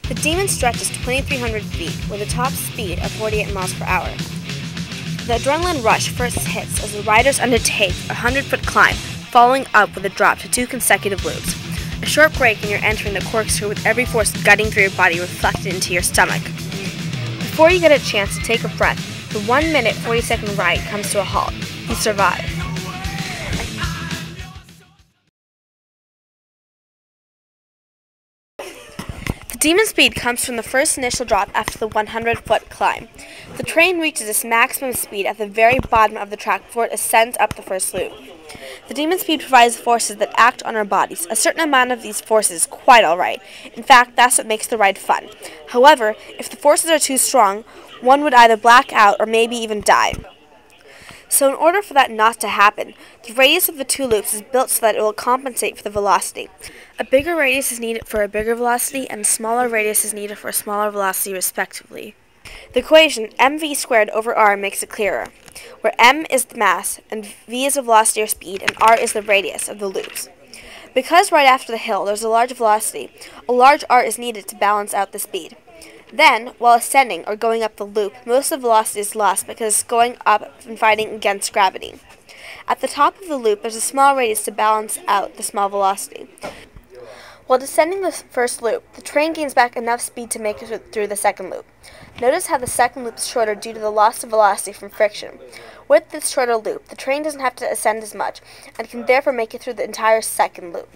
The Demon stretches 2,300 feet with a top speed of 48 miles per hour. The adrenaline rush first hits as the riders undertake a 100-foot climb, following up with a drop to 2 consecutive loops. A short break and you're entering the corkscrew with every force gutting through your body reflected into your stomach. Before you get a chance to take a breath, the 1-minute 40-second ride comes to a halt. You survive. The Demon speed comes from the first initial drop after the 100-foot climb. The train reaches its maximum speed at the very bottom of the track before it ascends up the first loop. The Demon speed provides forces that act on our bodies. A certain amount of these forces is quite alright. In fact, that's what makes the ride fun. However, if the forces are too strong, one would either black out or maybe even die. So in order for that not to happen, the radius of the 2 loops is built so that it will compensate for the velocity. A bigger radius is needed for a bigger velocity, and a smaller radius is needed for a smaller velocity respectively. The equation mv squared over r makes it clearer, where m is the mass, and v is the velocity or speed, and r is the radius of the loops. Because right after the hill there's a large velocity, a large r is needed to balance out the speed. Then, while ascending or going up the loop, most of the velocity is lost because it's going up and fighting against gravity. At the top of the loop, there's a small radius to balance out the small velocity. While descending the first loop, the train gains back enough speed to make it through the second loop. Notice how the second loop is shorter due to the loss of velocity from friction. With this shorter loop, the train doesn't have to ascend as much, and can therefore make it through the entire second loop.